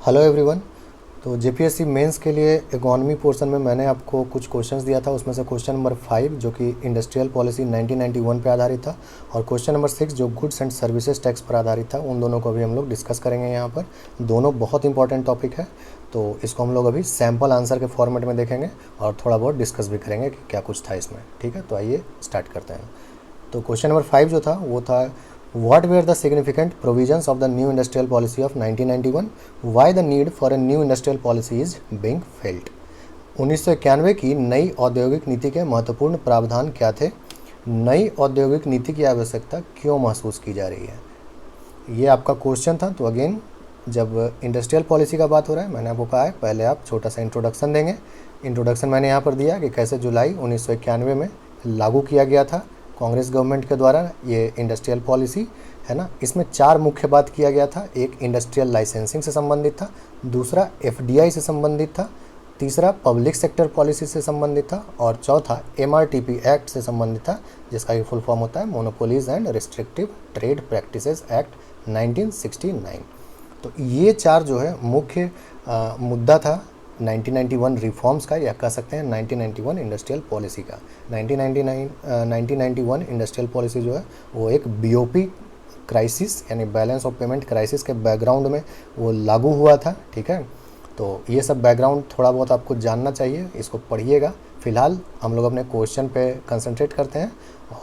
Hello everyone. तो JPSC mains के लिए इकोनॉमी पोर्शन में मैंने आपको कुछ क्वेश्चंस दिया था। उसमें से क्वेश्चन नंबर 5 जो कि इंडस्ट्रियल पॉलिसी 1991 पे आधारित था, और क्वेश्चन नंबर 6 जो गुड्स एंड सर्विसेज टैक्स पर आधारित था, उन दोनों को अभी हम लोग डिस्कस करेंगे यहाँ पर। दोनों बहुत इंपॉर्टेंट टॉपिक है, तो इसको हम लोग अभी सैम्पल आंसर के फॉर्मेट में देखेंगे और थोड़ा बहुत डिस्कस भी करेंगे कि क्या कुछ था इसमें। ठीक है, तो आइए स्टार्ट करते हैं। तो क्वेश्चन नंबर 5 जो था वो था, What were the significant provisions of the new industrial policy of 1991? Why the need for a new industrial policy is being felt? 1991 की नई औद्योगिक नीति के महत्वपूर्ण प्रावधान क्या थे? नई औद्योगिक नीति की आवश्यकता क्यों महसूस की जा रही है? ये आपका क्वेश्चन था। तो अगेन, जब इंडस्ट्रियल पॉलिसी का बात हो रहा है, मैंने आपको कहा है पहले आप छोटा सा इंट्रोडक्शन देंगे। इंट्रोडक्शन मैंने यहाँ पर दिया कि कैसे जुलाई 1991 में लागू किया गया था कांग्रेस गवर्नमेंट के द्वारा ये इंडस्ट्रियल पॉलिसी, है ना। इसमें 4 मुख्य बात किया गया था। एक इंडस्ट्रियल लाइसेंसिंग से संबंधित था, दूसरा एफडीआई से संबंधित था, तीसरा पब्लिक सेक्टर पॉलिसी से संबंधित था, और चौथा एमआरटीपी एक्ट से संबंधित था, जिसका ये फुल फॉर्म होता है monopolies and restrictive trade practices act 1969। तो ये 4 जो है मुख्य मुद्दा था 1991 रिफॉर्म्स का, या कह सकते हैं 1991 इंडस्ट्रियल पॉलिसी का। 1991 इंडस्ट्रियल पॉलिसी जो है वो एक बीओपी क्राइसिस यानी बैलेंस ऑफ पेमेंट क्राइसिस के बैकग्राउंड में वो लागू हुआ था। ठीक है, तो ये सब बैकग्राउंड थोड़ा बहुत आपको जानना चाहिए, इसको पढ़िएगा। फिलहाल हम लोग अपने क्वेश्चन पे कंसंट्रेट करते हैं,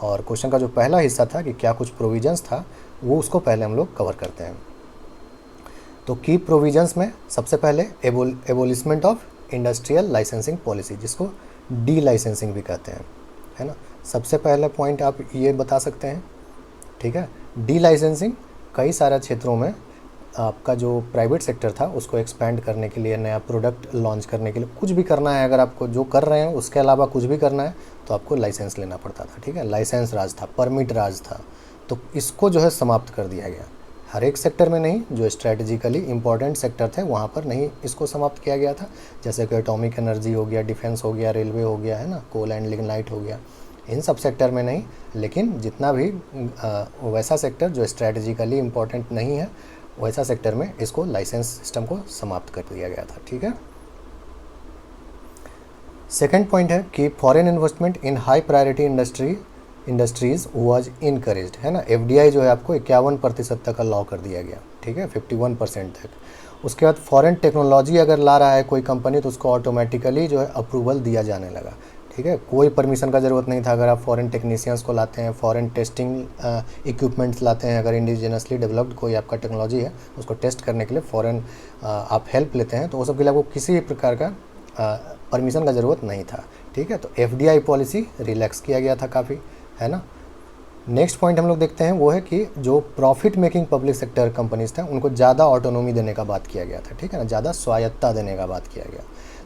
और क्वेश्चन का जो पहला हिस्सा था कि क्या कुछ प्रोविजंस था, वो उसको पहले हम लोग कवर करते हैं। तो की प्रोविजंस में सबसे पहले एबोलिशमेंट ऑफ इंडस्ट्रियल लाइसेंसिंग पॉलिसी, जिसको डी लाइसेंसिंग भी कहते हैं, है ना। सबसे पहला पॉइंट आप ये बता सकते हैं। ठीक है, डी लाइसेंसिंग कई सारे क्षेत्रों में आपका जो प्राइवेट सेक्टर था उसको एक्सपैंड करने के लिए, नया प्रोडक्ट लॉन्च करने के लिए, कुछ भी करना है, अगर आपको जो कर रहे हैं उसके अलावा कुछ भी करना है तो आपको लाइसेंस लेना पड़ता था। ठीक है, लाइसेंस राज था, परमिट राज था। तो इसको जो है समाप्त कर दिया गया। हर एक सेक्टर में नहीं, जो स्ट्रैटेजिकली इंपॉर्टेंट सेक्टर थे वहाँ पर नहीं इसको समाप्त किया गया था, जैसे कि एटॉमिक एनर्जी हो गया, डिफेंस हो गया, रेलवे हो गया, है ना, कोल एंड लिग्नाइट हो गया। इन सब सेक्टर में नहीं, लेकिन जितना भी वैसा सेक्टर जो स्ट्रैटेजिकली इंपॉर्टेंट नहीं है, वैसा सेक्टर में इसको लाइसेंस सिस्टम को समाप्त कर दिया गया था। ठीक है। सेकेंड पॉइंट है कि foreign investment in high priority industries was encouraged, है ना। एफडीआई जो है आपको 51% तक अलाउ कर दिया गया। ठीक है, 51% तक। उसके बाद फॉरेन टेक्नोलॉजी अगर ला रहा है कोई कंपनी तो उसको ऑटोमेटिकली जो है अप्रूवल दिया जाने लगा। ठीक है, कोई परमिशन का ज़रूरत नहीं था। अगर आप फॉरेन टेक्नीशियंस को लाते हैं, फॉरेन टेस्टिंग इक्विपमेंट्स लाते हैं, अगर इंडिजिनसली डेवलप्ड कोई आपका टेक्नोलॉजी है उसको टेस्ट करने के लिए फॉरेन आप हेल्प लेते हैं, तो वो सब के लिए आपको किसी भी प्रकार का परमिशन का ज़रूरत नहीं था। ठीक है, तो एफडीआई पॉलिसी रिलैक्स किया गया था काफ़ी, है ना। नेक्स्ट पॉइंट हम लोग देखते हैं वो है कि जो profit making public sector companies थे उनको ज़्यादा ऑटोनोमी देने का बात किया गया था। ठीक है ना, ज़्यादा स्वायत्ता देने का बात किया गया।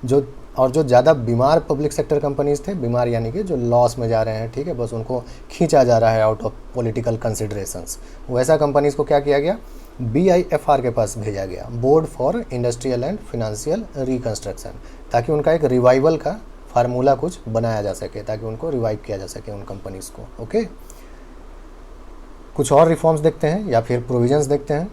जो ज़्यादा बीमार पब्लिक सेक्टर कंपनीज थे, बीमार यानी कि जो लॉस में जा रहे हैं, ठीक है, बस उनको खींचा जा रहा है आउट ऑफ पॉलिटिकल कंसिडरेशंस, वैसा कंपनीज को क्या किया गया, BIFR के पास भेजा गया, board for industrial and financial reconstruction, ताकि उनका एक रिवाइवल का फार्मूला कुछ बनाया जा सके, ताकि उनको रिवाइव किया जा सके उन कंपनीज़ को। ओके, कुछ और रिफॉर्म्स देखते हैं या फिर प्रोविजंस देखते हैं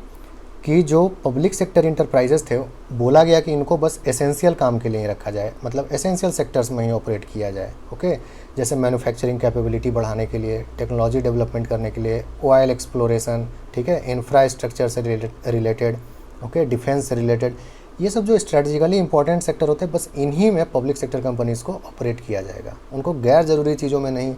कि जो पब्लिक सेक्टर इंटरप्राइजेस थे, बोला गया कि इनको बस एसेंशियल काम के लिए रखा जाए, मतलब एसेंशियल सेक्टर्स में ही ऑपरेट किया जाए। ओके, जैसे मैन्युफैक्चरिंग कैपेबिलिटी बढ़ाने के लिए, टेक्नोलॉजी डेवलपमेंट करने के लिए, ऑयल एक्सप्लोरेशन, ठीक है, इंफ्रास्ट्रक्चर से रिलेटेड, ओके, डिफेंस से रिलेटेड, ये सब जो स्ट्रेटजिकली इंपॉर्टेंट सेक्टर होते हैं, बस इन्हीं में पब्लिक सेक्टर कंपनीज़ को ऑपरेट किया जाएगा। उनको गैर ज़रूरी चीज़ों में नहीं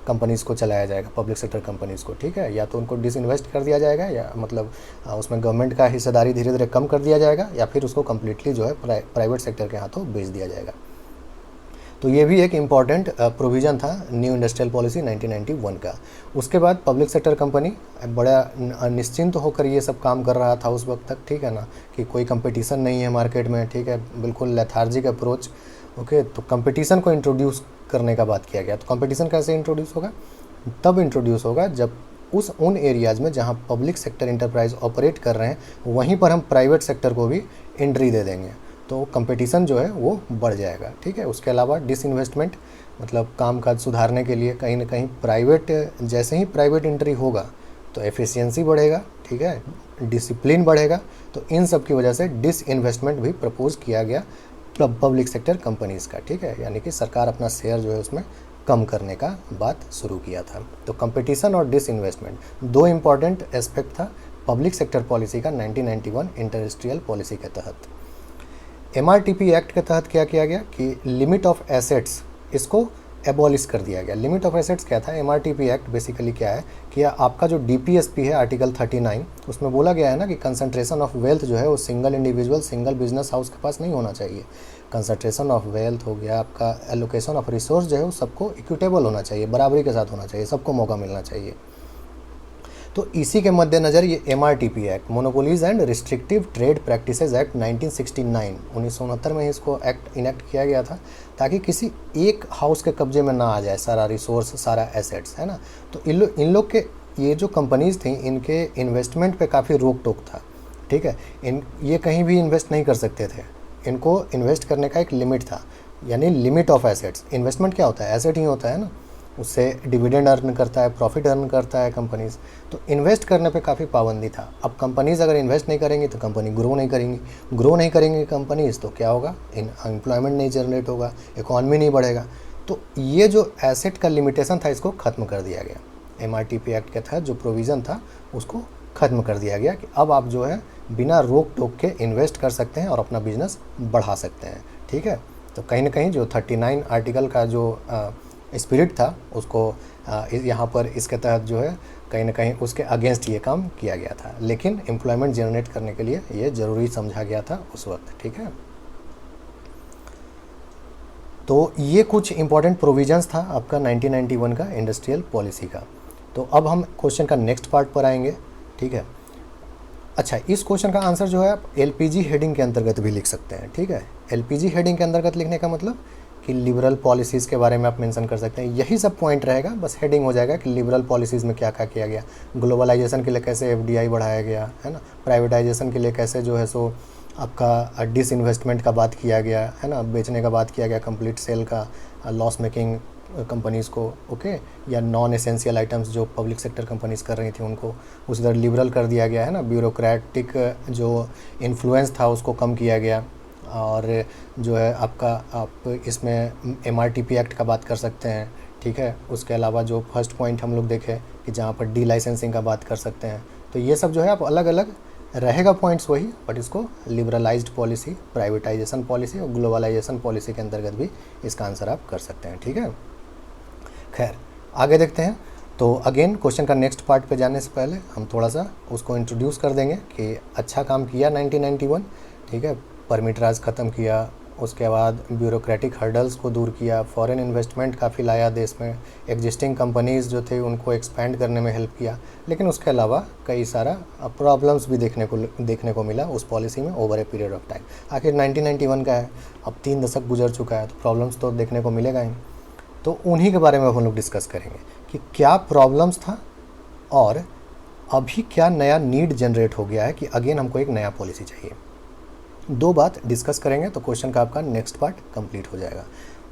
कंपनीज़ को चलाया जाएगा, पब्लिक सेक्टर कंपनीज़ को। ठीक है, या तो उनको डिसइन्वेस्ट कर दिया जाएगा, या मतलब उसमें गवर्नमेंट का हिस्सेदारी धीरे धीरे कम कर दिया जाएगा, या फिर उसको कम्प्लीटली जो है प्राइवेट सेक्टर के हाथों बेच दिया जाएगा। तो ये भी एक इम्पॉर्टेंट प्रोविज़न था न्यू इंडस्ट्रियल पॉलिसी 1991 का। उसके बाद पब्लिक सेक्टर कंपनी बड़ा निश्चिंत होकर ये सब काम कर रहा था उस वक्त तक। ठीक है ना, कि कोई कंपटीशन नहीं है मार्केट में। ठीक है, बिल्कुल लेथार्जिक अप्रोच। ओके, तो कंपटीशन को इंट्रोड्यूस करने का बात किया गया। तो कंपटीशन कैसे इंट्रोड्यूस होगा, तब इंट्रोड्यूस होगा जब उन एरियाज़ में जहाँ पब्लिक सेक्टर इंटरप्राइज ऑपरेट कर रहे हैं वहीं पर हम प्राइवेट सेक्टर को भी एंट्री दे देंगे, तो कंपटीशन जो है वो बढ़ जाएगा। ठीक है, उसके अलावा डिसइन्वेस्टमेंट, मतलब कामकाज सुधारने के लिए कहीं ना कहीं प्राइवेट, जैसे ही प्राइवेट एंट्री होगा तो एफिशिएंसी बढ़ेगा। ठीक है, डिसिप्लिन बढ़ेगा। तो इन सब की वजह से डिसइन्वेस्टमेंट भी प्रपोज किया गया पब्लिक सेक्टर कंपनीज़ का, ठीक है, यानी कि सरकार अपना शेयर जो है उसमें कम करने का बात शुरू किया था। तो कंपटीशन और डिसइन्वेस्टमेंट दो इम्पॉर्टेंट एस्पेक्ट था पब्लिक सेक्टर पॉलिसी का 1991 इंडस्ट्रियल पॉलिसी के तहत। एमआरटीपी एक्ट के तहत क्या किया गया कि लिमिट ऑफ एसेट्स इसको एबॉलिश कर दिया गया। लिमिट ऑफ एसेट्स क्या था? एमआरटीपी एक्ट बेसिकली क्या है कि आपका जो डीपीएसपी है आर्टिकल 39 उसमें बोला गया है ना कि कंसंट्रेशन ऑफ वेल्थ जो है वो single individual single business house के पास नहीं होना चाहिए। कंसंट्रेशन ऑफ वेल्थ हो गया, आपका एलोकेशन ऑफ रिसोर्स जो है वो सबको इक्विटेबल होना चाहिए, बराबरी के साथ होना चाहिए, सबको मौका मिलना चाहिए। तो इसी के मद्देनज़र ये MRTP act, monopolies and restrictive trade practices act 1969 1969 में इसको एक्ट इनेक्ट किया गया था ताकि किसी एक हाउस के कब्जे में ना आ जाए सारा रिसोर्स, सारा एसेट्स, है ना। तो इन लोग के ये जो कंपनीज थी इनके इन्वेस्टमेंट पे काफ़ी रोक टोक था, ठीक है। ये कहीं भी इन्वेस्ट नहीं कर सकते थे, इनको इन्वेस्ट करने का एक लिमिट था, यानी लिमिट ऑफ एसेट्स। इन्वेस्टमेंट क्या होता है? एसेट ही होता है ना, उससे डिविडेंड अर्न करता है, प्रॉफिट अर्न करता है कंपनीज़। तो इन्वेस्ट करने पे काफ़ी पाबंदी था। अब कंपनीज़ अगर इन्वेस्ट नहीं करेंगी तो कंपनी ग्रो नहीं करेंगी कंपनीज़, तो क्या होगा? एम्प्लॉयमेंट नहीं जनरेट होगा, इकॉनमी नहीं बढ़ेगा। तो ये जो एसेट का लिमिटेशन था इसको ख़त्म कर दिया गया। एमआरटीपी एक्ट के तहत जो प्रोविज़न था उसको ख़त्म कर दिया गया कि अब आप जो है बिना रोक टोक के इन्वेस्ट कर सकते हैं और अपना बिजनेस बढ़ा सकते हैं, ठीक है। तो कहीं ना कहीं जो 39 आर्टिकल का जो स्पिरिट था उसको यहाँ पर इसके तहत जो है कहीं ना कहीं उसके अगेंस्ट ये काम किया गया था, लेकिन एम्प्लॉयमेंट जनरेट करने के लिए ये ज़रूरी समझा गया था उस वक्त, ठीक है। तो ये कुछ इंपॉर्टेंट प्रोविजंस था आपका 1991 का इंडस्ट्रियल पॉलिसी का। तो अब हम क्वेश्चन का नेक्स्ट पार्ट पर आएंगे, ठीक है। अच्छा, इस क्वेश्चन का आंसर जो है आप एलपीजी हेडिंग के अंतर्गत भी लिख सकते हैं, ठीक है। एलपीजी हेडिंग के अंतर्गत लिखने का मतलब कि लिबरल पॉलिसीज़ के बारे में आप मेंशन कर सकते हैं। यही सब पॉइंट रहेगा, बस हेडिंग हो जाएगा कि लिबरल पॉलिसीज़ में क्या क्या किया गया, ग्लोबलाइजेशन के लिए कैसे एफडीआई बढ़ाया गया, है ना, प्राइवेटाइजेशन के लिए कैसे जो है सो आपका डिसइन्वेस्टमेंट का बात किया गया, है ना, बेचने का बात किया गया, कंप्लीट सेल का, लॉस मेकिंग कंपनीज़ को, ओके, या नॉन एसेंशियल आइटम्स जो पब्लिक सेक्टर कंपनीज़ कर रही थी उनको उस तरह लिबरल कर दिया गया, है ना। ब्यूरोक्रेटिक जो इन्फ्लुएंस था उसको कम किया गया। और जो है आपका आप इसमें एमआरटीपी एक्ट का बात कर सकते हैं, ठीक है। उसके अलावा जो फर्स्ट पॉइंट हम लोग देखें कि जहाँ पर डी लाइसेंसिंग का बात कर सकते हैं। तो ये सब जो है आप अलग अलग रहेगा पॉइंट्स वही, बट इसको लिबरलाइज्ड पॉलिसी, प्राइवेटाइजेशन पॉलिसी और ग्लोबलाइजेशन पॉलिसी के अंतर्गत भी इसका आंसर आप कर सकते हैं, ठीक है। खैर आगे देखते हैं। तो अगेन क्वेश्चन का नेक्स्ट पार्ट पे जाने से पहले हम थोड़ा सा उसको इंट्रोड्यूस कर देंगे कि अच्छा काम किया 1991, ठीक है। परमिट राज ख़त्म किया, उसके बाद ब्यूरोक्रेटिक हर्डल्स को दूर किया, फॉरेन इन्वेस्टमेंट काफ़ी लाया देश में, एग्जिस्टिंग कंपनीज़ जो थे उनको एक्सपेंड करने में हेल्प किया। लेकिन उसके अलावा कई सारा प्रॉब्लम्स भी देखने को मिला उस पॉलिसी में over a period of time. आखिर 1991 का है, अब 3 दशक गुजर चुका है, तो प्रॉब्लम्स तो देखने को मिलेगा ही। तो उन्हीं के बारे में हम लोग डिस्कस करेंगे कि क्या प्रॉब्लम्स था और अभी क्या नया नीड जनरेट हो गया है कि अगेन हमको एक नया पॉलिसी चाहिए। 2 बात डिस्कस करेंगे तो क्वेश्चन का आपका नेक्स्ट पार्ट कंप्लीट हो जाएगा।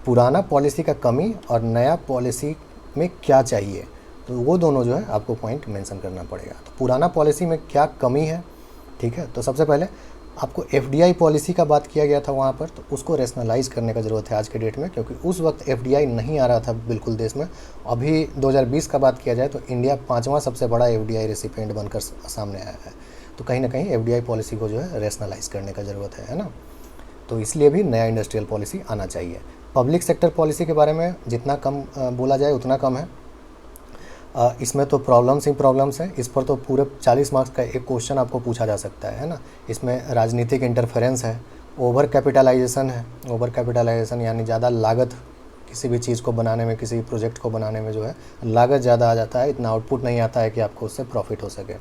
पुराना पॉलिसी का कमी और नया पॉलिसी में क्या चाहिए, तो वो दोनों जो है आपको पॉइंट मेंशन करना पड़ेगा। तो पुराना पॉलिसी में क्या कमी है, ठीक है। तो सबसे पहले आपको एफडीआई पॉलिसी का बात किया गया था वहाँ पर, तो उसको रेशनलाइज करने का ज़रूरत है आज के डेट में, क्योंकि उस वक्त एफडीआई नहीं आ रहा था बिल्कुल देश में। अभी 2020 का बात किया जाए तो इंडिया 5वां सबसे बड़ा एफडीआई रेसिपिएंट बनकर सामने आया है। तो कहीं ना कहीं एफडीआई पॉलिसी को जो है रेशनलाइज करने का ज़रूरत है ना। तो इसलिए भी नया इंडस्ट्रियल पॉलिसी आना चाहिए। पब्लिक सेक्टर पॉलिसी के बारे में जितना कम बोला जाए उतना कम है। इसमें तो प्रॉब्लम्स ही प्रॉब्लम्स हैं। इस पर तो पूरे 40 मार्क्स का एक क्वेश्चन आपको पूछा जा सकता है ना। इसमें राजनीतिक इंटरफेरेंस है, ओवर कैपिटलाइजेशन है। ओवर कैपिटलाइजेशन यानी ज़्यादा लागत, किसी भी चीज़ को बनाने में, किसी भी प्रोजेक्ट को बनाने में जो है लागत ज़्यादा आ जाता है, इतना आउटपुट नहीं आता है कि आपको उससे प्रॉफिट हो सके,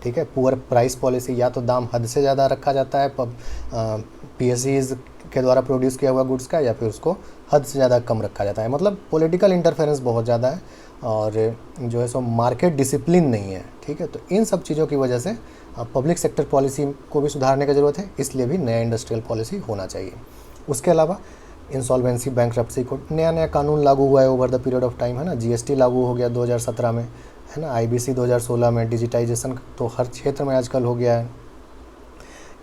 ठीक है। पुअर प्राइस पॉलिसी, या तो दाम हद से ज़्यादा रखा जाता है पीएससीज के द्वारा प्रोड्यूस किया हुआ गुड्स का, या फिर उसको हद से ज़्यादा कम रखा जाता है। मतलब पॉलिटिकल इंटरफेरेंस बहुत ज़्यादा है और जो है सो मार्केट डिसिप्लिन नहीं है, ठीक है। तो इन सब चीज़ों की वजह से पब्लिक सेक्टर पॉलिसी को भी सुधारने की ज़रूरत है, इसलिए भी नया इंडस्ट्रियल पॉलिसी होना चाहिए। उसके अलावा इंसॉल्वेंसी, बैंकरप्सी को नया कानून लागू हुआ है over the period of time, है ना। जीएसटी लागू हो गया 2017 में, है ना। IBC 2016 में डिजिटाइजेशन तो हर क्षेत्र में आजकल हो गया है।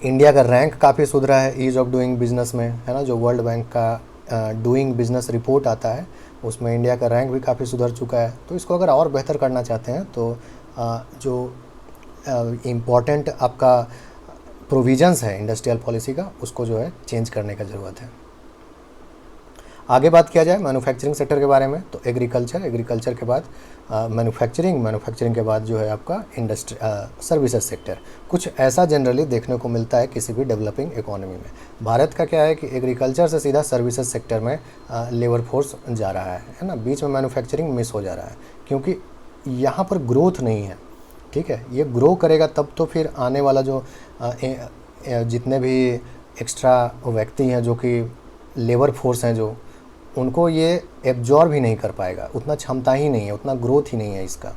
इंडिया का रैंक काफ़ी सुधरा है ईज़ ऑफ डूइंग बिजनेस में, है ना। जो वर्ल्ड बैंक का डूइंग बिजनेस रिपोर्ट आता है उसमें इंडिया का रैंक भी काफ़ी सुधर चुका है। तो इसको अगर और बेहतर करना चाहते हैं तो जो इम्पॉर्टेंट आपका प्रोविजंस है इंडस्ट्रियल पॉलिसी का, उसको जो है चेंज करने का ज़रूरत है। आगे बात किया जाए मैन्युफैक्चरिंग सेक्टर के बारे में, तो एग्रीकल्चर के बाद मैन्युफैक्चरिंग के बाद जो है आपका इंडस्ट्री सर्विसेज सेक्टर। कुछ ऐसा जनरली देखने को मिलता है किसी भी डेवलपिंग इकोनॉमी में। भारत का क्या है कि एग्रीकल्चर से सीधा सर्विसेज सेक्टर में लेबर फोर्स जा रहा है ना। बीच में मैन्युफैक्चरिंग मिस हो जा रहा है क्योंकि यहाँ पर ग्रोथ नहीं है, ठीक है। ये ग्रो करेगा तब तो फिर आने वाला जो जितने भी एक्स्ट्रा व्यक्ति हैं जो कि लेबर फोर्स हैं, जो उनको ये एब्जॉर्ब ही नहीं कर पाएगा, उतना क्षमता ही नहीं है, उतना ग्रोथ ही नहीं है इसका,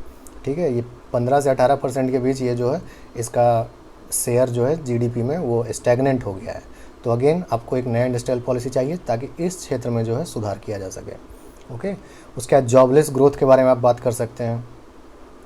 ठीक है। ये 15 से 18% के बीच ये जो है इसका शेयर जो है जीडीपी में वो स्टैग्नेंट हो गया है। तो अगेन आपको एक नया इंडस्ट्रियल पॉलिसी चाहिए ताकि इस क्षेत्र में जो है सुधार किया जा सके। ओके, उसके बाद जॉबलेस ग्रोथ के बारे में आप बात कर सकते हैं,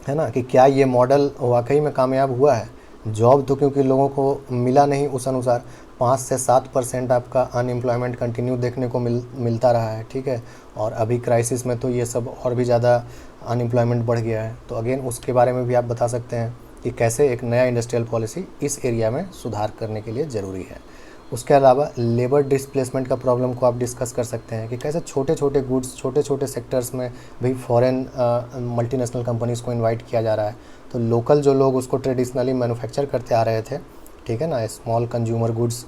है ना, कि क्या ये मॉडल वाकई में कामयाब हुआ है। जॉब तो क्योंकि लोगों को मिला नहीं उस अनुसार, 5 से 7% आपका अनएम्प्लॉयमेंट कंटिन्यू देखने को मिलता रहा है, ठीक है। और अभी क्राइसिस में तो ये सब और भी ज़्यादा अनएम्प्लॉयमेंट बढ़ गया है। तो अगेन उसके बारे में भी आप बता सकते हैं कि कैसे एक नया इंडस्ट्रियल पॉलिसी इस एरिया में सुधार करने के लिए ज़रूरी है। उसके अलावा लेबर डिस्प्लेसमेंट का प्रॉब्लम को आप डिस्कस कर सकते हैं कि कैसे छोटे छोटे गुड्स, छोटे छोटे सेक्टर्स में भी फॉरेन मल्टीनेशनल कंपनीज़ को इनवाइट किया जा रहा है। तो लोकल जो लोग उसको ट्रेडिशनली मैन्युफैक्चर करते आ रहे थे, ठीक है ना, स्मॉल कंज्यूमर गुड्स,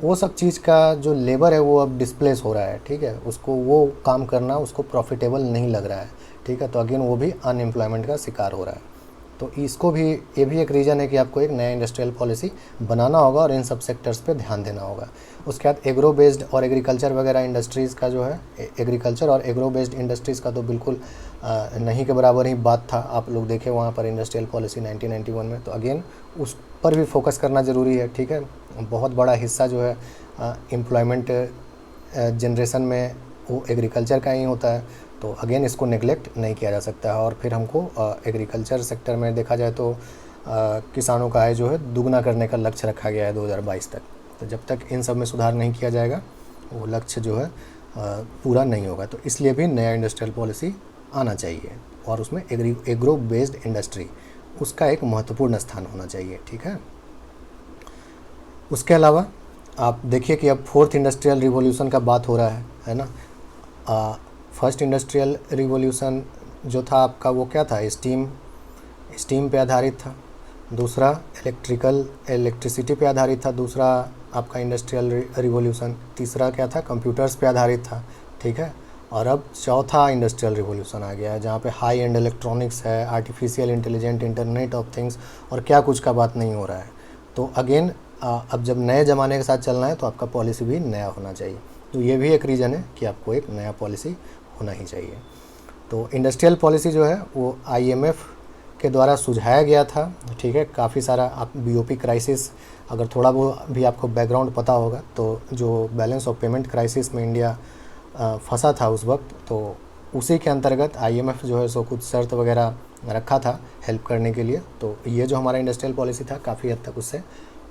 वो सब चीज़ का जो लेबर है वो अब डिस्प्लेस हो रहा है, ठीक है। उसको वो काम करना उसको प्रॉफिटेबल नहीं लग रहा है, ठीक है। तो अगेन वो भी अनएम्प्लॉयमेंट का शिकार हो रहा है। तो इसको भी, ये भी एक रीज़न है कि आपको एक नया इंडस्ट्रियल पॉलिसी बनाना होगा और इन सब सेक्टर्स पे ध्यान देना होगा। उसके बाद एग्रो बेस्ड और एग्रीकल्चर वगैरह इंडस्ट्रीज़ का जो है, एग्रीकल्चर और एग्रो बेस्ड इंडस्ट्रीज़ का तो बिल्कुल नहीं के बराबर ही बात था। आप लोग देखें वहाँ पर इंडस्ट्रियल पॉलिसी 1991 में, तो अगेन उस पर भी फोकस करना ज़रूरी है, ठीक है। बहुत बड़ा हिस्सा जो है एम्प्लॉयमेंट जनरेशन में वो एग्रीकल्चर का ही होता है। तो अगेन इसको नेगलेक्ट नहीं किया जा सकता है। और फिर हमको एग्रीकल्चर सेक्टर में देखा जाए तो किसानों का आय जो है दुगना करने का लक्ष्य रखा गया है 2022 तक। तो जब तक इन सब में सुधार नहीं किया जाएगा वो लक्ष्य जो है पूरा नहीं होगा। तो इसलिए भी नया इंडस्ट्रियल पॉलिसी आना चाहिए और उसमें एग्रो बेस्ड इंडस्ट्री, उसका एक महत्वपूर्ण स्थान होना चाहिए, ठीक है। उसके अलावा आप देखिए कि अब 4th इंडस्ट्रियल रिवॉल्यूशन का बात हो रहा है ना। फर्स्ट इंडस्ट्रियल रिवॉल्यूशन जो था आपका वो क्या था, स्टीम पे आधारित था। दूसरा इलेक्ट्रिसिटी पे आधारित था, दूसरा आपका इंडस्ट्रियल रिवॉल्यूशन। तीसरा क्या था, कंप्यूटर्स पे आधारित था, ठीक है। और अब चौथा इंडस्ट्रियल रिवॉल्यूशन आ गया है जहाँ पे हाई एंड इलेक्ट्रॉनिक्स है, artificial intelligent, internet of things और क्या कुछ का बात नहीं हो रहा है। तो अगेन अब जब नए ज़माने के साथ चलना है तो आपका पॉलिसी भी नया होना चाहिए। तो ये भी एक रीज़न है कि आपको एक नया पॉलिसी होना ही चाहिए। तो इंडस्ट्रियल पॉलिसी जो है वो IMF के द्वारा सुझाया गया था, ठीक है। काफ़ी सारा आप BOP क्राइसिस, अगर थोड़ा वो भी आपको बैकग्राउंड पता होगा तो जो बैलेंस ऑफ पेमेंट क्राइसिस में इंडिया फंसा था उस वक्त, तो उसी के अंतर्गत IMF जो है सो कुछ शर्त वगैरह रखा था हेल्प करने के लिए। तो ये जो हमारा इंडस्ट्रियल पॉलिसी था काफ़ी हद तक उससे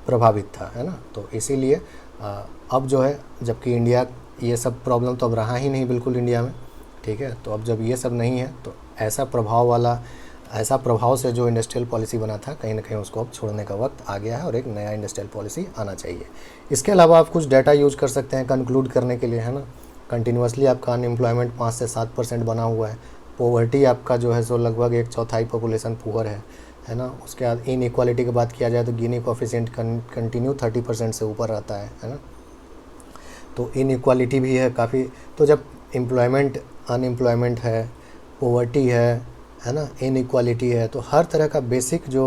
प्रभावित था, है ना। तो इसीलिए अब जो है, जबकि इंडिया ये सब प्रॉब्लम तो अब रहा ही नहीं बिल्कुल इंडिया में, ठीक है। तो अब जब ये सब नहीं है तो ऐसा प्रभाव से जो इंडस्ट्रियल पॉलिसी बना था कहीं ना कहीं उसको अब छोड़ने का वक्त आ गया है और एक नया इंडस्ट्रियल पॉलिसी आना चाहिए। इसके अलावा आप कुछ डाटा यूज कर सकते हैं कंक्लूड करने के लिए, है ना। कंटिन्यूसली आपका अनएम्प्लॉयमेंट 5 से 7% बना हुआ है। पोवर्टी आपका जो है सो लगभग 1/4 पॉपुलेशन पुअर है ना। उसके बाद इन इक्वालिटी की बात किया जाए तो गिनी कोफिशिएंट कंटिन्यू 30% से ऊपर रहता है ना। तो इन इक्वालिटी भी है काफ़ी। तो जब अनएम्प्लॉयमेंट है, पोवर्टी है ना, इन इक्वालिटी है, तो हर तरह का बेसिक जो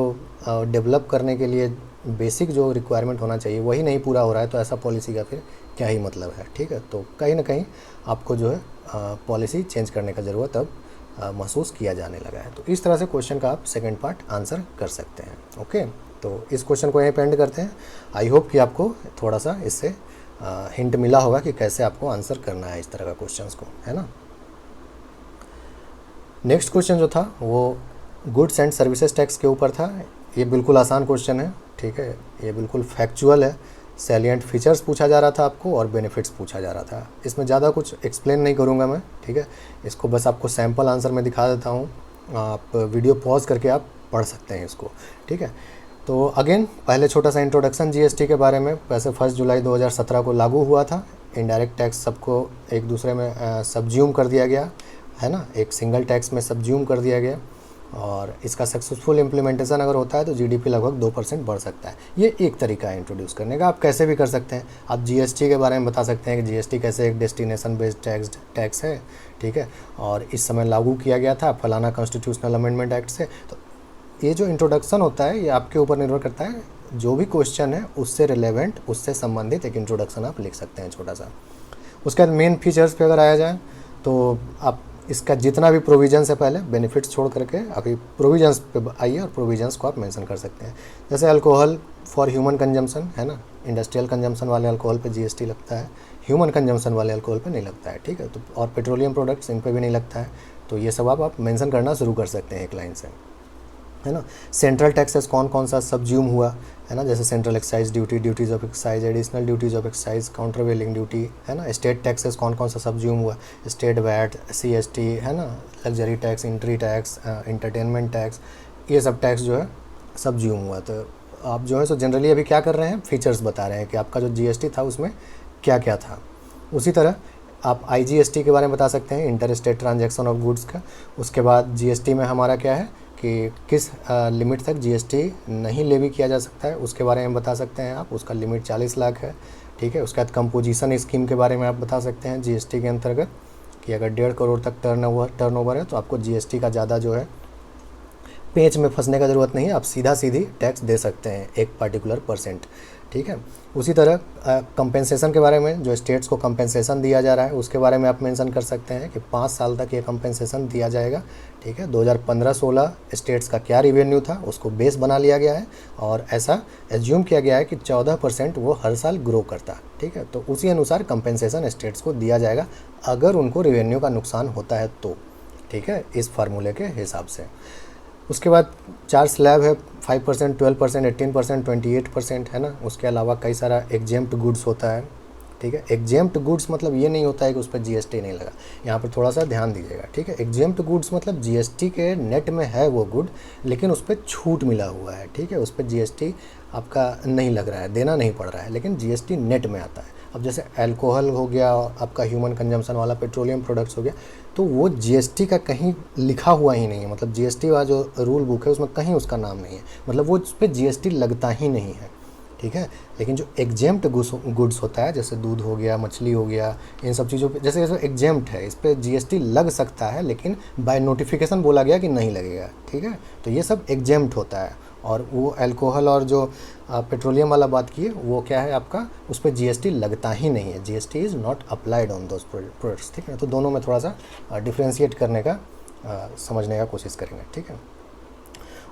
डेवलप करने के लिए बेसिक जो रिक्वायरमेंट होना चाहिए वही नहीं पूरा हो रहा है, तो ऐसा पॉलिसी का फिर क्या ही मतलब है, ठीक है। तो कहीं ना कहीं आपको जो है पॉलिसी चेंज करने का ज़रूरत अब महसूस किया जाने लगा है। तो इस तरह से क्वेश्चन का आप सेकंड पार्ट आंसर कर सकते हैं। ओके, तो इस क्वेश्चन को यहीं पे एंड करते हैं। आई होप कि आपको थोड़ा सा इससे हिंट मिला होगा कि कैसे आपको आंसर करना है इस तरह का क्वेश्चंस को, है ना। नेक्स्ट क्वेश्चन जो था वो गुड्स एंड सर्विसेज टैक्स के ऊपर था। ये बिल्कुल आसान क्वेश्चन है, ठीक है, ये बिल्कुल फैक्चुअल है। सैलिएंट फीचर्स पूछा जा रहा था आपको और बेनिफिट्स पूछा जा रहा था। इसमें ज़्यादा कुछ एक्सप्लेन नहीं करूँगा मैं, ठीक है, इसको बस आपको सैम्पल आंसर में दिखा देता हूँ। आप वीडियो पॉज करके आप पढ़ सकते हैं इसको, ठीक है। तो अगेन पहले छोटा सा इंट्रोडक्शन जीएसटी के बारे में। वैसे 1 जुलाई 2017 को लागू हुआ था। इनडायरेक्ट टैक्स सबको एक दूसरे में सब्ज्यूम कर दिया गया है ना, एक सिंगल टैक्स में सब्ज्यूम कर दिया गया, और इसका सक्सेसफुल इम्प्लीमेंटेशन अगर होता है तो जीडीपी लगभग 2% बढ़ सकता है। ये एक तरीका है इंट्रोड्यूस करने का। आप कैसे भी कर सकते हैं। आप जीएसटी के बारे में बता सकते हैं कि जीएसटी कैसे एक डेस्टिनेशन बेस्ड टैक्स है, ठीक है, और इस समय लागू किया गया था फलाना कॉन्स्टिट्यूशनल अमेंडमेंट एक्ट से। तो ये जो इंट्रोडक्शन होता है ये आपके ऊपर निर्भर करता है। जो भी क्वेश्चन है उससे रिलेवेंट, उससे संबंधित एक इंट्रोडक्शन आप लिख सकते हैं छोटा सा। उसके बाद मेन फीचर्स पे अगर आया जाए तो आप इसका जितना भी प्रोविजंस है, पहले बेनिफिट्स छोड़ करके अभी प्रोविजंस पे आइए और प्रोविजंस को आप मेंशन कर सकते हैं। जैसे अल्कोहल फॉर ह्यूमन कंजम्पशन है ना, इंडस्ट्रियल कंजम्पशन वाले अल्कोहल पे जीएसटी लगता है, ह्यूमन कंजम्पशन वाले अल्कोहल पे नहीं लगता है, ठीक है। तो और पेट्रोलियम प्रोडक्ट्स इन पे भी नहीं लगता है। तो ये सब आप मेंशन करना शुरू कर सकते हैं एक लाइन से, है ना। सेंट्रल टैक्सेस कौन कौन सा सब्ज्यूम हुआ है ना, जैसे central excise duty, duties of excise, additional duties of excise, countervailing duty, है ना। स्टेट टैक्सेस कौन कौन सा सब्ज्यूम हुआ, स्टेट वैट, सीएसटी, है ना, luxury tax, entry tax, entertainment tax, ये सब टैक्स जो है सब्ज्यूम हुआ। तो आप जो है सो जनरली अभी क्या कर रहे हैं, फीचर्स बता रहे हैं कि आपका जो जीएसटी था उसमें क्या क्या था। उसी तरह आप आईजीएसटी के बारे में बता सकते हैं, inter state transaction of goods का। उसके बाद जीएसटी में हमारा क्या है कि किस लिमिट तक जीएसटी नहीं लेवी किया जा सकता है, उसके बारे में बता सकते हैं आप। उसका लिमिट 40 लाख है, ठीक है। उसके बाद कंपोजिशन स्कीम के बारे में आप बता सकते हैं जीएसटी के अंतर्गत कि अगर 1.5 करोड़ तक टर्नओवर है तो आपको जीएसटी का ज़्यादा जो है पेच में फंसने का ज़रूरत नहीं है, आप सीधा सीधी टैक्स दे सकते हैं एक पर्टिकुलर %, ठीक है। उसी तरह कंपेंसेशन के बारे में, जो स्टेट्स को कंपेंसेशन दिया जा रहा है उसके बारे में आप मेंशन कर सकते हैं कि 5 साल तक ये कंपेंसेशन दिया जाएगा, ठीक है। 2015-16 स्टेट्स का क्या रिवेन्यू था उसको बेस बना लिया गया है और ऐसा एज्यूम किया गया है कि 14% वो हर साल ग्रो करता, ठीक है। तो उसी अनुसार कंपेंसेशन स्टेट्स को दिया जाएगा अगर उनको रिवेन्यू का नुकसान होता है तो, ठीक है, इस फार्मूले के हिसाब से। उसके बाद 4 स्लैब है, 5%, 12%, 18%, 28%, है ना। उसके अलावा कई सारा एग्जेम्प्ट गुड्स होता है, ठीक है। एग्जेम्प्ट गुड्स मतलब ये नहीं होता है कि उस पर जीएसटी नहीं लगा, यहाँ पर थोड़ा सा ध्यान दीजिएगा, ठीक है। एग्जेम्प्ट गुड्स मतलब जीएसटी के नेट में है वो गुड, लेकिन उस पर छूट मिला हुआ है, ठीक है। उस पर जीएसटी आपका नहीं लग रहा है, देना नहीं पड़ रहा है, लेकिन जीएसटी नेट में आता है। अब जैसे अल्कोहल हो गया, आपका ह्यूमन कंजम्पशन वाला पेट्रोलियम प्रोडक्ट्स हो गया, तो वो जीएसटी का कहीं लिखा हुआ ही नहीं है, मतलब जीएसटी वाला जो रूल बुक है उसमें कहीं उसका नाम नहीं है, मतलब वो उस पर जीएसटी लगता ही नहीं है, ठीक है। लेकिन जो एग्जेम्प्ट गुड्स होता है, जैसे दूध हो गया, मछली हो गया, इन सब चीज़ों पे जैसे जैसे एग्जेम्प्ट है, इस पर जीएसटी लग सकता है, लेकिन बाय नोटिफिकेशन बोला गया कि नहीं लगेगा, ठीक है। तो ये सब एग्जेम्प्ट होता है। और वो अल्कोहल और जो पेट्रोलियम वाला बात की है वो क्या है आपका, उस पर जीएसटी लगता ही नहीं है, GST is not applied on those products, ठीक है। तो दोनों में थोड़ा सा डिफ्रेंशिएट करने का समझने का कोशिश करेंगे, ठीक है।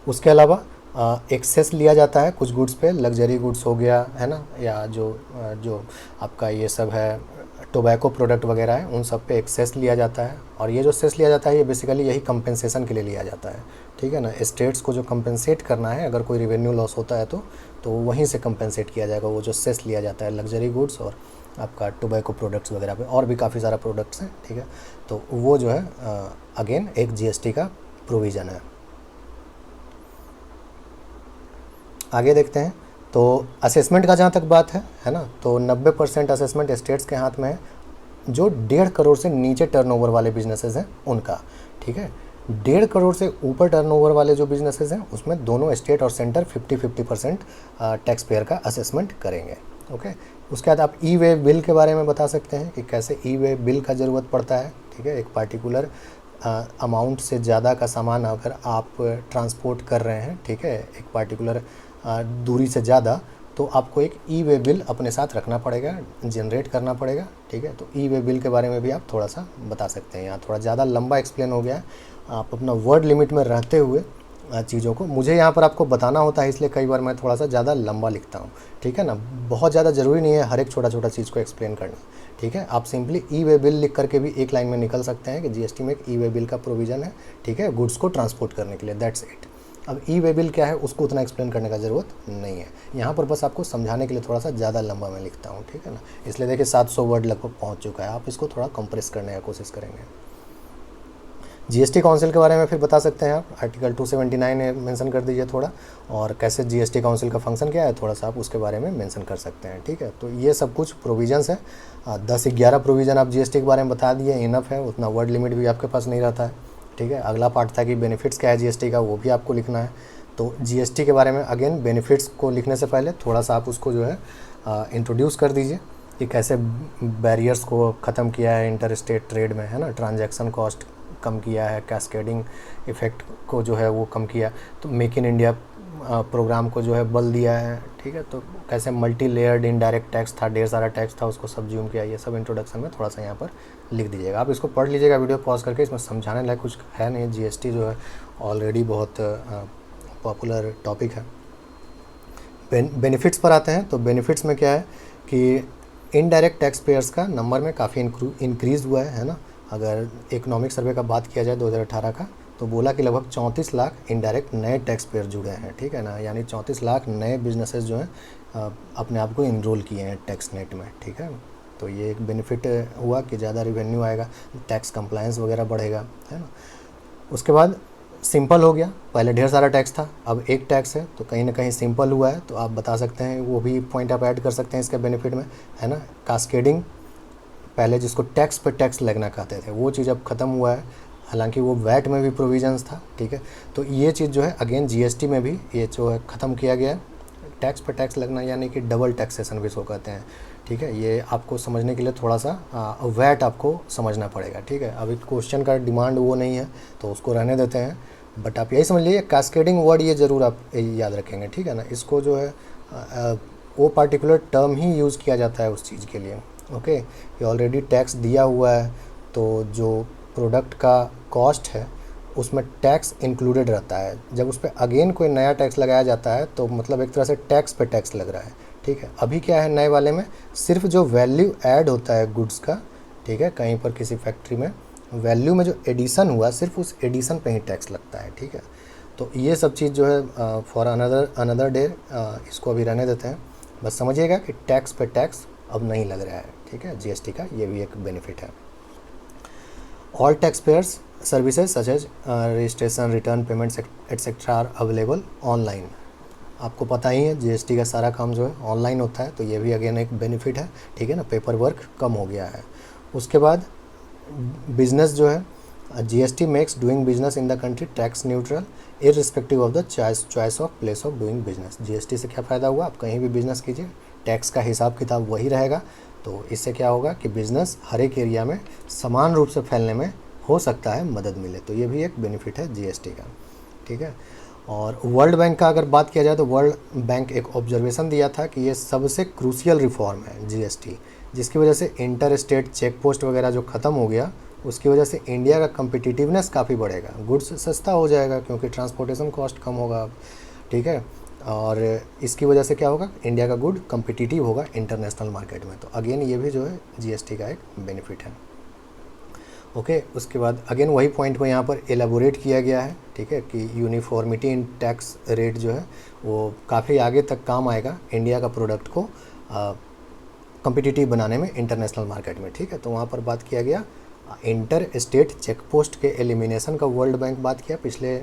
उसके अलावा एक्सेस लिया जाता है कुछ गुड्स पे, लग्जरी गुड्स हो गया, है ना, या जो आपका ये सब है टोबैको प्रोडक्ट वगैरह है, उन सब पे एक्सेस लिया जाता है। और ये जो सेस लिया जाता है ये बेसिकली यही कंपेंसेशन के लिए लिया जाता है, ठीक है ना। स्टेट्स को जो कंपेंसेट करना है अगर कोई रिवेन्यू लॉस होता है तो वहीं से कंपेंसेट किया जाएगा, वो जो सेस लिया जाता है लग्जरी गुड्स और आपका टोबैको प्रोडक्ट्स वगैरह पे, और भी काफ़ी सारा प्रोडक्ट्स हैं, ठीक है। तो वो जो है अगेन एक जीएसटी का प्रोविज़न है। आगे देखते हैं। तो असेसमेंट का जहाँ तक बात है ना, तो 90% असेसमेंट स्टेट्स के हाथ में है, जो 1.5 करोड़ से नीचे टर्नओवर वाले बिजनेसेस हैं उनका, ठीक है। 1.5 करोड़ से ऊपर टर्नओवर वाले जो बिजनेसेस हैं उसमें दोनों स्टेट और सेंटर 50-50% टैक्स पेयर का असेसमेंट करेंगे, ओके। उसके बाद आप ई वे बिल के बारे में बता सकते हैं कि कैसे ई वे बिल का ज़रूरत पड़ता है, ठीक है। एक पार्टिकुलर अमाउंट से ज़्यादा का सामान अगर आप ट्रांसपोर्ट कर रहे हैं, ठीक है, एक पार्टिकुलर दूरी से ज़्यादा, तो आपको एक ई वे बिल अपने साथ रखना पड़ेगा, जनरेट करना पड़ेगा, ठीक है। तो ई वे बिल के बारे में भी आप थोड़ा सा बता सकते हैं। यहाँ थोड़ा ज़्यादा लंबा एक्सप्लेन हो गया है, आप अपना वर्ड लिमिट में रहते हुए चीज़ों को मुझे यहाँ पर आपको बताना होता है, इसलिए कई बार मैं थोड़ा सा ज़्यादा लंबा लिखता हूँ, ठीक है ना। बहुत ज़्यादा ज़रूरी नहीं है हर एक छोटा छोटा चीज़ को एक्सप्लेन करना, ठीक है। आप सिंपली ई वे बिल लिख करके भी एक लाइन में निकल सकते हैं कि जीएसटी में एक ई वे बिल का प्रोविज़न है, ठीक है, गुड्स को ट्रांसपोर्ट करने के लिए, दैट्स इट। अब ई वे बिल क्या है उसको उतना एक्सप्लेन करने का ज़रूरत नहीं है, यहाँ पर बस आपको समझाने के लिए थोड़ा सा ज़्यादा लंबा मैं लिखता हूँ, ठीक है ना। इसलिए देखिए 700 वर्ड लगभग पहुँच चुका है, आप इसको थोड़ा कंप्रेस करने का कोशिश करेंगे। जीएसटी काउंसिल के बारे में फिर बता सकते हैं आप, आर्टिकल 279 मेंशन कर दीजिए थोड़ा, और कैसे जीएसटी काउंसिल का फंक्शन क्या है थोड़ा सा आप उसके बारे में मेंशन कर सकते हैं, ठीक है। तो ये सब कुछ प्रोविजंस है, 10-11 प्रोविज़न आप जीएसटी के बारे में बता दिए, इनफ है, उतना वर्ड लिमिट भी आपके पास नहीं रहता है, ठीक है। अगला पार्ट था कि बेनिफिट्स क्या है जीएसटी का, वो भी आपको लिखना है। तो जीएसटी के बारे में अगेन बेनिफिट्स को लिखने से पहले थोड़ा सा आप उसको जो है इंट्रोड्यूस कर दीजिए कि कैसे बैरियर्स को ख़त्म किया है इंटर स्टेट ट्रेड में, है ना, ट्रांजैक्शन कॉस्ट कम किया है, कैस्केडिंग इफ़ेक्ट को जो है वो कम किया, तो मेक इन इंडिया प्रोग्राम को जो है बल दिया है, ठीक है। तो कैसे मल्टी लेयर्ड इनडायरेक्ट टैक्स था, ढेर सारा टैक्स था, उसको सब्ज्यूम किया, ये सब इंट्रोडक्शन में थोड़ा सा यहाँ पर लिख दीजिएगा। आप इसको पढ़ लीजिएगा वीडियो पॉज करके, इसमें समझाने लायक कुछ है नहीं, जीएसटी जो है ऑलरेडी बहुत पॉपुलर टॉपिक है। बेनिफिट्स पर आते हैं, तो बेनिफिट्स में क्या है कि इनडायरेक्ट टैक्स पेयर्स का नंबर में काफ़ी इंक्रीज़ हुआ है ना। अगर इकोनॉमिक सर्वे का बात किया जाए 2018 का, तो बोला कि लगभग 34 लाख इनडायरेक्ट नए टैक्स पेयर जुड़े हैं, ठीक है ना, यानी 34 लाख नए बिजनेसेस जो हैं अपने आप को इनरोल किए हैं टैक्स नेट में, ठीक है। तो ये एक बेनिफिट हुआ कि ज़्यादा रिवेन्यू आएगा, टैक्स कंप्लायंस वगैरह बढ़ेगा, है ना। उसके बाद सिंपल हो गया, पहले ढेर सारा टैक्स था, अब एक टैक्स है, तो कहीं ना कहीं सिंपल हुआ है, तो आप बता सकते हैं, वो भी पॉइंट आप ऐड कर सकते हैं इसके बेनिफिट में, है ना। कास्केडिंग, पहले जिसको टैक्स पे टैक्स लगना कहते थे, वो चीज़ अब ख़त्म हुआ है, हालांकि वो वैट में भी प्रोविजंस था, ठीक है। तो ये चीज़ जो है अगेन जीएसटी में भी ये जो है ख़त्म किया गया है, टैक्स पे टैक्स लगना, यानी कि डबल टैक्सेशन भी इसको कहते हैं, ठीक है। ये आपको समझने के लिए थोड़ा सा वैट आपको समझना पड़ेगा, ठीक है। अभी क्वेश्चन का डिमांड वो नहीं है तो उसको रहने देते हैं, बट आप यही समझ लीजिए कास्केडिंग वर्ड ये ज़रूर आप याद रखेंगे, ठीक है ना। इसको जो है वो पार्टिकुलर टर्म ही यूज़ किया जाता है उस चीज़ के लिए, ओके। ये ऑलरेडी टैक्स दिया हुआ है, तो जो प्रोडक्ट का कॉस्ट है उसमें टैक्स इंक्लूडेड रहता है, जब उस पर अगेन कोई नया टैक्स लगाया जाता है तो मतलब एक तरह से टैक्स पे टैक्स लग रहा है, ठीक है। अभी क्या है नए वाले में, सिर्फ जो वैल्यू ऐड होता है गुड्स का, ठीक है, कहीं पर किसी फैक्ट्री में वैल्यू में जो एडिशन हुआ सिर्फ उस एडिशन पे ही टैक्स लगता है, ठीक है। तो ये सब चीज़ जो है फॉर अनदर डे, इसको अभी रहने देते हैं। बस समझिएगा कि टैक्स पे टैक्स अब नहीं लग रहा है, ठीक है, जीएसटी का ये भी एक बेनिफिट है। All tax payers services such as registration, return, payments etcetera are available online. आपको पता ही है जीएसटी का सारा काम जो है ऑनलाइन होता है, तो ये भी अगेन एक बेनिफिट है, ठीक है ना, पेपर वर्क कम हो गया है। उसके बाद बिजनेस जो है, GST makes doing business in the country tax neutral irrespective of the choice of place of doing business. GST से क्या फ़ायदा हुआ, आप कहीं भी बिजनेस कीजिए, टैक्स का हिसाब किताब वही रहेगा, तो इससे क्या होगा कि बिज़नेस हर एक एरिया में समान रूप से फैलने में हो सकता है मदद मिले, तो ये भी एक बेनिफिट है जीएसटी का, ठीक है। और वर्ल्ड बैंक का अगर बात किया जाए तो वर्ल्ड बैंक एक ऑब्जर्वेशन दिया था कि ये सबसे क्रूशियल रिफॉर्म है जीएसटी, जिसकी वजह से इंटर स्टेट चेक पोस्ट वगैरह जो ख़त्म हो गया, उसकी वजह से इंडिया का कम्पिटिटिवनेस काफ़ी बढ़ेगा, गुड्स सस्ता हो जाएगा क्योंकि ट्रांसपोर्टेशन कॉस्ट कम होगा, ठीक है। और इसकी वजह से क्या होगा, इंडिया का गुड कम्पिटिटिव होगा इंटरनेशनल मार्केट में, तो अगेन ये भी जो है जीएसटी का एक बेनिफिट है, ओके। उसके बाद अगेन वही पॉइंट को यहाँ पर एलाबोरेट किया गया है, ठीक है, कि यूनिफॉर्मिटी इन टैक्स रेट जो है वो काफ़ी आगे तक काम आएगा इंडिया का प्रोडक्ट को कम्पिटिटिव बनाने में इंटरनेशनल मार्केट में, ठीक है। तो वहाँ पर बात किया गया इंटर स्टेट चेक पोस्ट के एलिमिनेशन का वर्ल्ड बैंक बात किया पिछले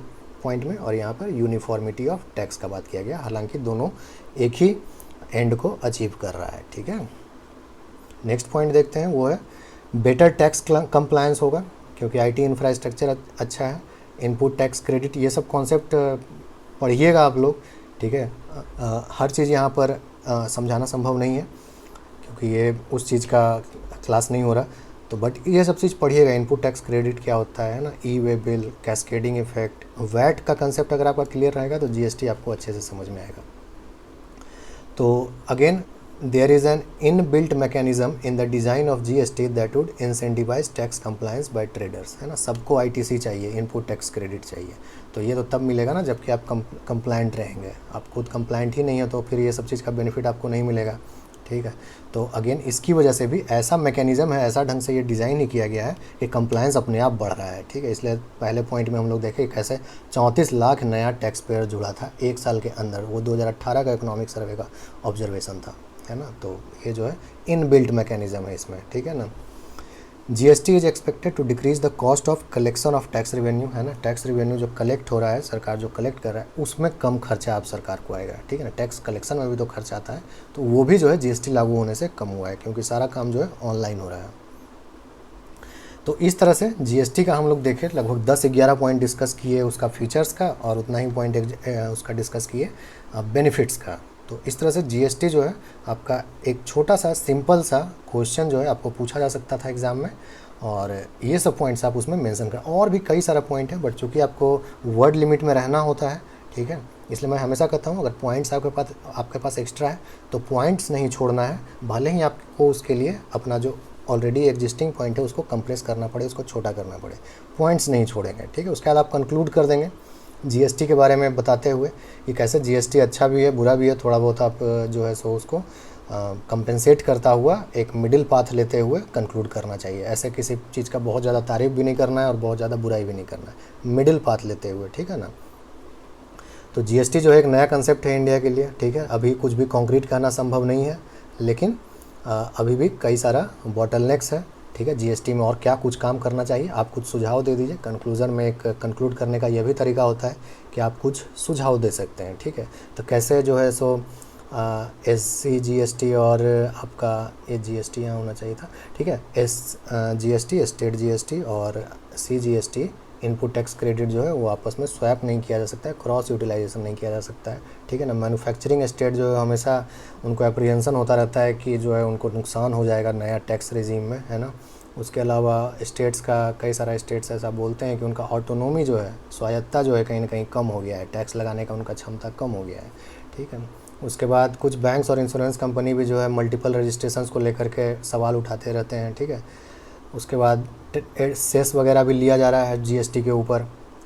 पॉइंट में, और यहाँ पर यूनिफॉर्मिटी ऑफ टैक्स का बात किया गया, हालांकि दोनों एक ही एंड को अचीव कर रहा है, ठीक है। नेक्स्ट पॉइंट देखते हैं, वो है बेटर टैक्स कंप्लायंस होगा क्योंकि आईटी इंफ्रास्ट्रक्चर अच्छा है, इनपुट टैक्स क्रेडिट, ये सब कॉन्सेप्ट पढ़िएगा आप लोग, ठीक है। हर चीज़ यहाँ पर समझाना संभव नहीं है क्योंकि ये उस चीज़ का क्लास नहीं हो रहा, तो बट ये सब चीज़ पढ़िएगा, इनपुट टैक्स क्रेडिट क्या होता है ना, e way bill, cascading effect, VAT का कंसेप्ट अगर आपका क्लियर रहेगा तो जीएसटी आपको अच्छे से समझ में आएगा। तो again there is an in built mechanism in the design of GST that would incentivise tax compliance by traders, है ना। सबको आईटीसी चाहिए, इनपुट टैक्स क्रेडिट चाहिए, तो ये तो तब मिलेगा ना जबकि आप कंप्लायंट रहेंगे। आप खुद कंप्लायंट ही नहीं है तो फिर ये सब चीज़ का बेनिफिट आपको नहीं मिलेगा, ठीक है। तो अगेन इसकी वजह से भी ऐसा मैकेनिज़्म है, ऐसा ढंग से ये डिज़ाइन ही किया गया है कि कंप्लायंस अपने आप बढ़ रहा है, ठीक है। इसलिए पहले पॉइंट में हम लोग देखें कैसे 34 लाख नया टैक्स पेयर जुड़ा था एक साल के अंदर, वो 2018 का इकोनॉमिक सर्वे का ऑब्जर्वेशन था, है ना। तो ये जो है इन बिल्ट मैकेनिज़्म है इसमें, ठीक है ना। GST is expected to decrease the cost of collection of tax revenue, है ना। टैक्स रेवेन्यू जो कलेक्ट हो रहा है, सरकार जो कलेक्ट कर रहा है उसमें कम खर्चा आप सरकार को आएगा, ठीक है ना। टैक्स कलेक्शन में भी तो खर्चा आता है, तो वो भी जो है जीएसटी लागू होने से कम हुआ है क्योंकि सारा काम जो है ऑनलाइन हो रहा है। तो इस तरह से जीएसटी का हम लोग देखें लगभग 10-11 पॉइंट डिस्कस किए उसका फीचर्स का, और उतना ही पॉइंट उसका डिस्कस किए बेनिफिट्स का। तो इस तरह से जीएसटी जो है आपका एक छोटा सा सिंपल सा क्वेश्चन जो है आपको पूछा जा सकता था एग्ज़ाम में, और ये सब पॉइंट्स आप उसमें मेंशन करें। और भी कई सारा पॉइंट है, बट चूँकि आपको वर्ड लिमिट में रहना होता है, ठीक है, इसलिए मैं हमेशा कहता हूँ अगर पॉइंट्स आपके पास एक्स्ट्रा है तो पॉइंट्स नहीं छोड़ना है, भले ही आपको उसके लिए अपना जो ऑलरेडी एग्जिस्टिंग पॉइंट है उसको कंप्रेस करना पड़े, उसको छोटा करना पड़े, पॉइंट्स नहीं छोड़ेंगे, ठीक है। उसके बाद आप कंक्लूड कर देंगे जीएसटी के बारे में बताते हुए कि कैसे जीएसटी अच्छा भी है बुरा भी है, थोड़ा बहुत आप जो है सो उसको कंपेंसेट करता हुआ एक मिडिल पाथ लेते हुए कंक्लूड करना चाहिए। ऐसे किसी चीज़ का बहुत ज़्यादा तारीफ भी नहीं करना है और बहुत ज़्यादा बुराई भी नहीं करना है, मिडिल पाथ लेते हुए, ठीक है ना। तो जीएसटी जो है एक नया कंसेप्ट है इंडिया के लिए, ठीक है। अभी कुछ भी कॉन्क्रीट कहना संभव नहीं है, लेकिन अभी भी कई सारा बॉटलनेक्स है, ठीक है। जीएसटी में और क्या कुछ काम करना चाहिए, आप कुछ सुझाव दे दीजिए। कंक्लूज़न में एक कंक्लूड करने का यह भी तरीका होता है कि आप कुछ सुझाव दे सकते हैं, ठीक है। तो कैसे जो है सो एससी जीएसटी और आपका ये जीएसटी यहाँ होना चाहिए था, ठीक है, जीएसटी स्टेट जीएसटी और सीजीएसटी इनपुट टैक्स क्रेडिट जो है वो आपस में स्वैप नहीं किया जा सकता है, क्रॉस यूटिलाइजेशन नहीं किया जा सकता है, ठीक है ना। मैन्युफैक्चरिंग स्टेट जो है हमेशा उनको एप्रीहेंशन होता रहता है कि जो है उनको नुकसान हो जाएगा नया टैक्स रेजिम में, है ना। उसके अलावा स्टेट्स का कई सारा स्टेट्स ऐसा बोलते हैं कि उनका ऑटोनोमी जो है, स्वायत्ता जो है कहीं ना कहीं कम हो गया है, टैक्स लगाने का उनका क्षमता कम हो गया है, ठीक है। उसके बाद कुछ बैंक्स और इंश्योरेंस कंपनी भी जो है मल्टीपल रजिस्ट्रेशंस को लेकर के सवाल उठाते रहते हैं, ठीक है। उसके बाद सेस वगैरह भी लिया जा रहा है जीएसटी के ऊपर,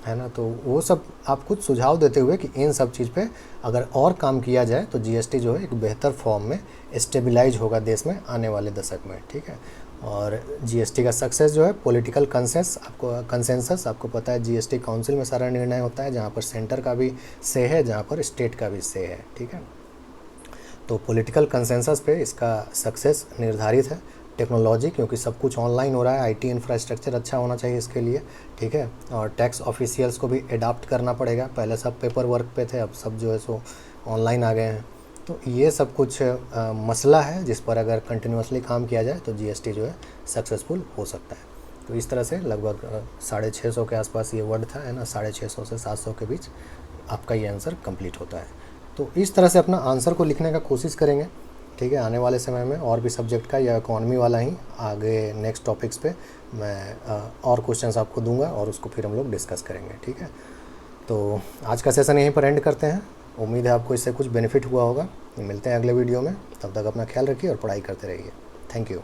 है ना। तो वो सब आप कुछ सुझाव देते हुए कि इन सब चीज़ पे अगर और काम किया जाए तो जीएसटी जो है एक बेहतर फॉर्म में स्टेबलाइज होगा देश में आने वाले दशक में, ठीक है। और जीएसटी का सक्सेस जो है पॉलिटिकल कंसेंसस आपको पता है जीएसटी काउंसिल में सारा निर्णय होता है, जहाँ पर सेंटर का भी से है, जहाँ पर स्टेट का भी से है, ठीक है। तो पॉलिटिकल कंसेंसस पे इसका सक्सेस निर्धारित है। टेक्नोलॉजी, क्योंकि सब कुछ ऑनलाइन हो रहा है, आईटी इंफ्रास्ट्रक्चर अच्छा होना चाहिए इसके लिए, ठीक है। और टैक्स ऑफिशियल्स को भी एडाप्ट करना पड़ेगा, पहले सब पेपर वर्क पे थे, अब सब जो है सो ऑनलाइन आ गए हैं। तो ये सब कुछ मसला है जिस पर अगर कंटिन्यूसली काम किया जाए तो जीएसटी जो है सक्सेसफुल हो सकता है। तो इस तरह से लगभग 650 के आसपास ये वर्ड था, है ना, 650 से 700 के बीच आपका ये आंसर कंप्लीट होता है। तो इस तरह से अपना आंसर को लिखने का कोशिश करेंगे, ठीक है। आने वाले समय में और भी सब्जेक्ट का या इकोनॉमी वाला ही आगे नेक्स्ट टॉपिक्स पे मैं और क्वेश्चंस आपको दूंगा और उसको फिर हम लोग डिस्कस करेंगे, ठीक है। तो आज का सेशन यहीं पर एंड करते हैं। उम्मीद है आपको इससे कुछ बेनिफिट हुआ होगा। मिलते हैं अगले वीडियो में, तब तक अपना ख्याल रखिए और पढ़ाई करते रहिए। Thank you.